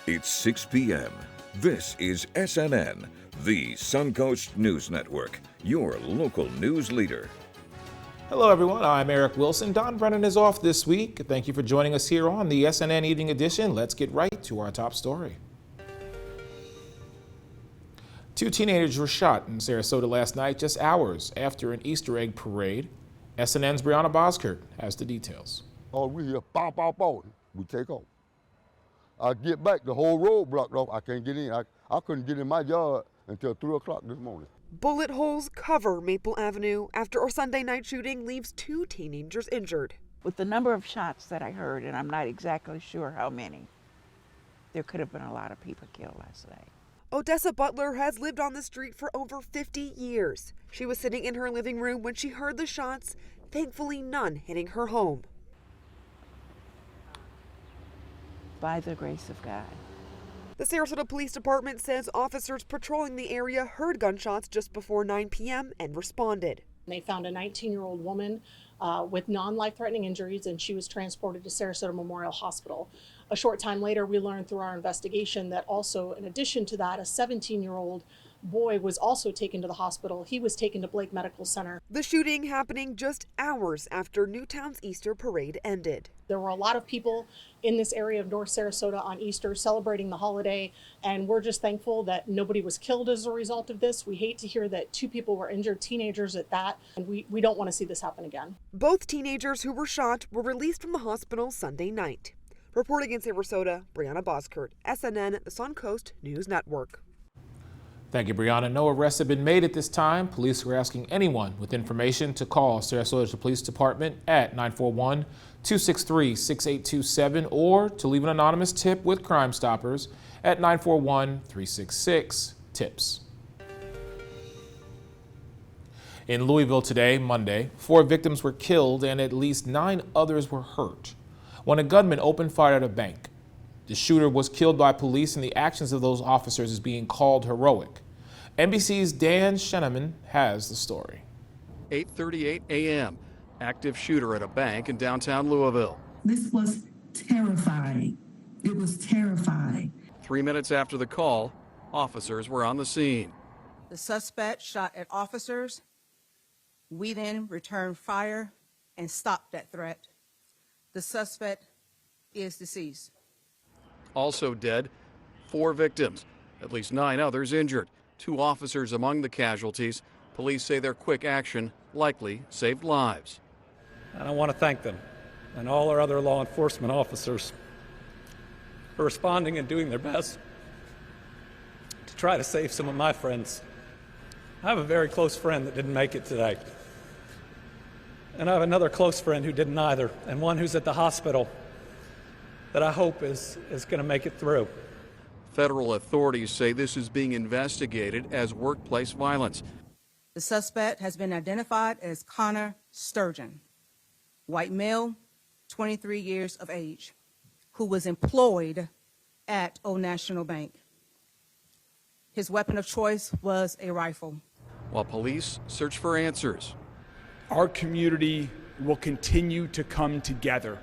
It's 6 p.m. This is SNN, the Suncoast News Network, your local news leader. Hello everyone, I'm Eric Wilson. Don Brennan is off this week. Thank you for joining us here on the SNN Evening Edition. Let's get right to our top story. 2 teenagers were shot in Sarasota last night, just hours after an Easter egg parade. SNN's Brianna Boskert has the details. Oh, we hear pow, pow, pow, we take off. I get back, the whole road blocked off. I can't get in. I couldn't get in my yard until 3 o'clock this morning. Bullet holes cover Maple Avenue after a Sunday night shooting leaves 2 teenagers injured. With the number of shots that I heard, and I'm not exactly sure how many, there could have been a lot of people killed last night. Odessa Butler has lived on the street for over 50 years. She was sitting in her living room when she heard the shots, thankfully none hitting her home. By the grace of God. The Sarasota Police Department says officers patrolling the area heard gunshots just before 9 p.m. and responded. They found a 19-year-old woman with non-life-threatening injuries, and she was transported to Sarasota Memorial Hospital. A short time later, we learned through our investigation that also, in addition to that, a 17-year-old boy was also taken to the hospital. He was taken to Blake Medical Center. The shooting happening just hours after Newtown's Easter parade ended. There were a lot of people in this area of North Sarasota on Easter celebrating the holiday, and we're just thankful that nobody was killed as a result of this. We hate to hear that 2 people were injured, teenagers at that, and we don't want to see this happen again. Both teenagers who were shot were released from the hospital Sunday night. Reporting in Sarasota, Brianna Boskert, SNN, the Suncoast News Network. Thank you, Brianna. No arrests have been made at this time. Police are asking anyone with information to call Sarasota Police Department at 941-263-6827 or to leave an anonymous tip with Crime Stoppers at 941-366-TIPS. In Louisville today, Monday, 4 victims were killed and at least 9 others were hurt when a gunman opened fire at a bank. The shooter was killed by police, and the actions of those officers is being called heroic. NBC's Dan Sheneman has the story. 8:38 a.m. Active shooter at a bank in downtown Louisville. This was terrifying. It was terrifying. 3 minutes after the call, officers were on the scene. The suspect shot at officers. We then returned fire and stopped that threat. The suspect is deceased. Also dead, 4 victims, at least 9 others injured. 2 officers among the casualties. Police say their quick action likely saved lives. And I want to thank them and all our other law enforcement officers for responding and doing their best to try to save some of my friends. I have a very close friend that didn't make it today. And I have another close friend who didn't either, and one who's at the hospital that I hope is going to make it through. Federal authorities say this is being investigated as workplace violence. The suspect has been identified as Connor Sturgeon, white male, 23 years of age, who was employed at Old National Bank. His weapon of choice was a rifle. While police search for answers. Our community will continue to come together.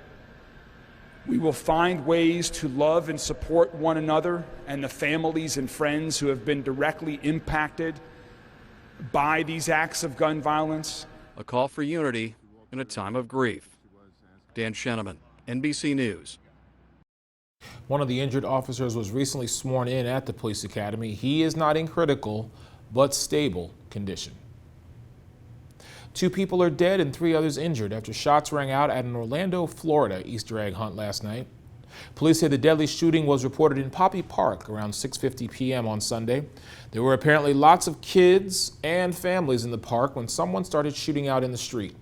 We will find ways to love and support one another and the families and friends who have been directly impacted by these acts of gun violence. A call for unity in a time of grief. Dan Sheneman, NBC News. One of the injured officers was recently sworn in at the police academy. He is not in critical but stable condition. 2 people are dead and 3 others injured after shots rang out at an Orlando, Florida Easter egg hunt last night. Police say the deadly shooting was reported in Poppy Park around 6:50 p.m. on Sunday. There were apparently lots of kids and families in the park when someone started shooting out in the street.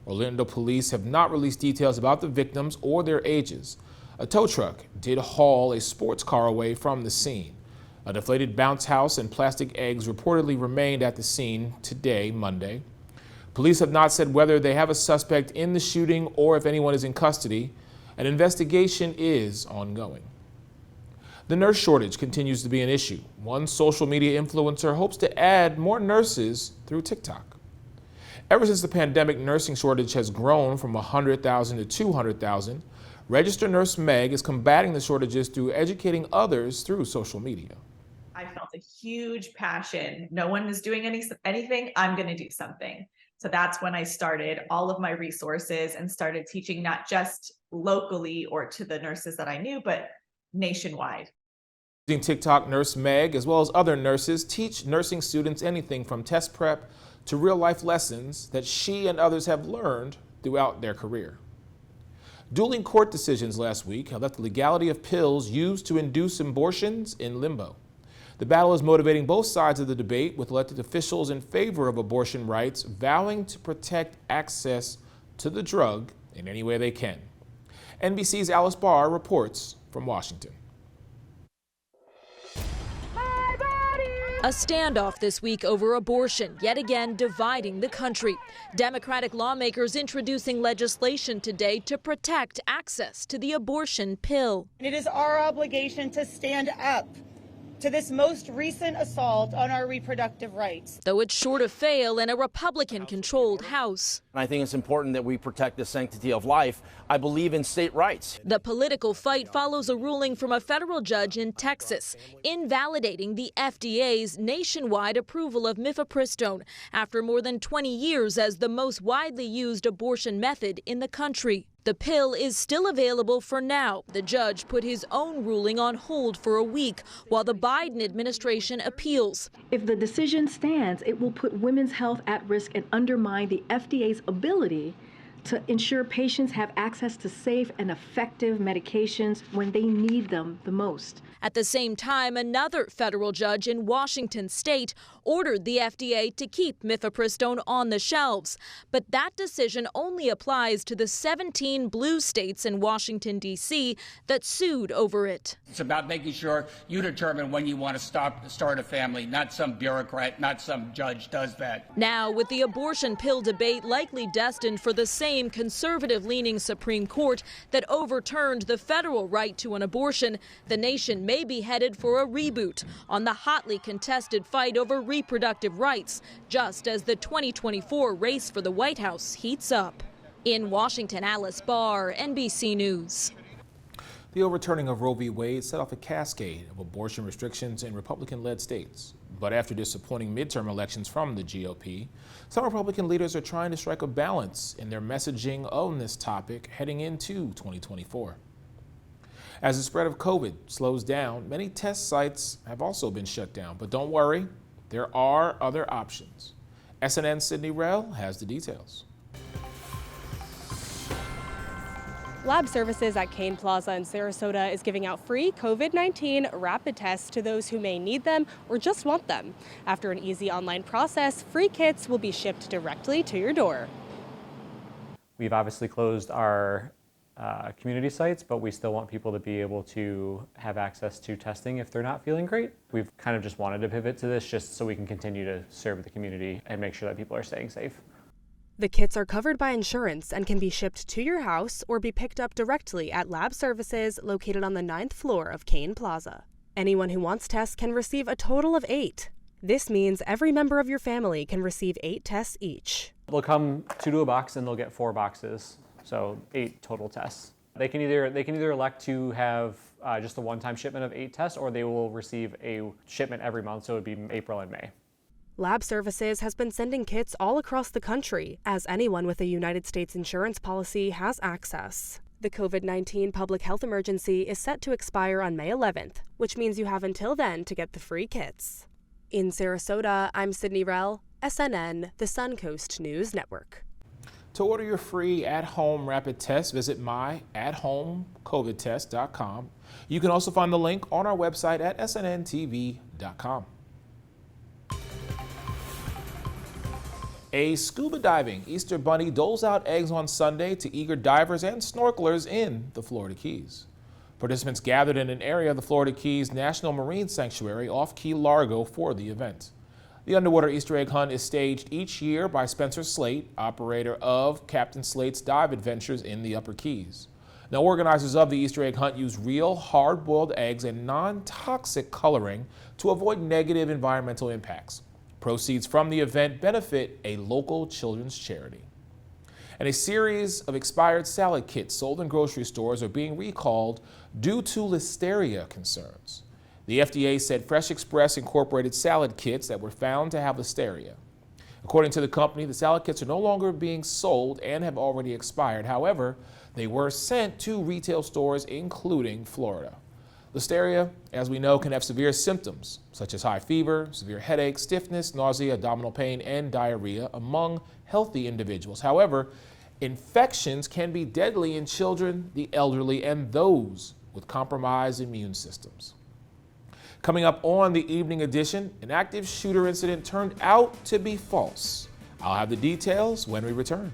Orlando police have not released details about the victims or their ages. A tow truck did haul a sports car away from the scene. A deflated bounce house and plastic eggs reportedly remained at the scene today, Monday. Police have not said whether they have a suspect in the shooting or if anyone is in custody. An investigation is ongoing. The nurse shortage continues to be an issue. One social media influencer hopes to add more nurses through TikTok. Ever since the pandemic, nursing shortage has grown from 100,000 to 200,000. Registered nurse Meg is combating the shortages through educating others through social media. I felt a huge passion. No one is doing anything. I'm going to do something. So that's when I started all of my resources and started teaching not just locally or to the nurses that I knew, but nationwide. Using TikTok, Nurse Meg, as well as other nurses, teach nursing students anything from test prep to real-life lessons that she and others have learned throughout their career. Dueling court decisions last week have left the legality of pills used to induce abortions in limbo. The battle is motivating both sides of the debate, with elected officials in favor of abortion rights vowing to protect access to the drug in any way they can. NBC's Alice Barr reports from Washington. A standoff this week over abortion, yet again dividing the country. Democratic lawmakers introducing legislation today to protect access to the abortion pill. It is our obligation to stand up to this most recent assault on our reproductive rights. Though it's sure to fail in a Republican-controlled House. And I think it's important that we protect the sanctity of life. I believe in state rights. The political fight follows a ruling from a federal judge in Texas invalidating the FDA's nationwide approval of mifepristone after more than 20 years as the most widely used abortion method in the country. The pill is still available for now. The judge put his own ruling on hold for a week while the Biden administration appeals. If the decision stands, it will put women's health at risk and undermine the FDA's ability to ensure patients have access to safe and effective medications when they need them the most. At the same time, another federal judge in Washington state ordered the FDA to keep mifepristone on the shelves. But that decision only applies to the 17 blue states in Washington, D.C. that sued over it. It's about making sure you determine when you want to start a family, not some bureaucrat, not some judge does that. Now, with the abortion pill debate likely destined for the same conservative-leaning Supreme Court that overturned the federal right to an abortion, the nation may be headed for a reboot on the hotly contested fight over reproductive rights, just as the 2024 race for the White House heats up. In Washington, Alice Barr, NBC News. The overturning of Roe v. Wade set off a cascade of abortion restrictions in Republican-led states. But after disappointing midterm elections from the GOP, some Republican leaders are trying to strike a balance in their messaging on this topic heading into 2024. As the spread of COVID slows down, many test sites have also been shut down. But don't worry, there are other options. SNN's Sydney Rell has the details. Lab Services at Kane Plaza in Sarasota is giving out free COVID-19 rapid tests to those who may need them or just want them. After an easy online process, free kits will be shipped directly to your door. We've obviously closed our community sites, but we still want people to be able to have access to testing if they're not feeling great. We've kind of just wanted to pivot to this just so we can continue to serve the community and make sure that people are staying safe. The kits are covered by insurance and can be shipped to your house or be picked up directly at Lab Services located on the 9th floor of Kane Plaza. Anyone who wants tests can receive a total of 8. This means every member of your family can receive 8 tests each. They'll come 2 to a box and they'll get 4 boxes, so 8 total tests. They can either elect to have just a one-time shipment of 8 tests, or they will receive a shipment every month, so it would be April and May. Lab Services has been sending kits all across the country, as anyone with a United States insurance policy has access. The COVID-19 public health emergency is set to expire on May 11th, which means you have until then to get the free kits. In Sarasota, I'm Sydney Rell, SNN, the Suncoast News Network. To order your free at-home rapid test, visit myathomecovidtest.com. You can also find the link on our website at snntv.com. A scuba diving Easter bunny doles out eggs on Sunday to eager divers and snorkelers in the Florida Keys. Participants gathered in an area of the Florida Keys National Marine Sanctuary off Key Largo for the event. The underwater Easter egg hunt is staged each year by Spencer Slate, operator of Captain Slate's Dive Adventures in the Upper Keys. Now, organizers of the Easter egg hunt use real hard-boiled eggs and non-toxic coloring to avoid negative environmental impacts. Proceeds from the event benefit a local children's charity. And a series of expired salad kits sold in grocery stores are being recalled due to listeria concerns. The FDA said Fresh Express incorporated salad kits that were found to have listeria. According to the company, the salad kits are no longer being sold and have already expired. However, they were sent to retail stores, including Florida. Listeria, as we know, can have severe symptoms, such as high fever, severe headache, stiffness, nausea, abdominal pain, and diarrhea among healthy individuals. However, infections can be deadly in children, the elderly, and those with compromised immune systems. Coming up on the evening edition, an active shooter incident turned out to be false. I'll have the details when we return.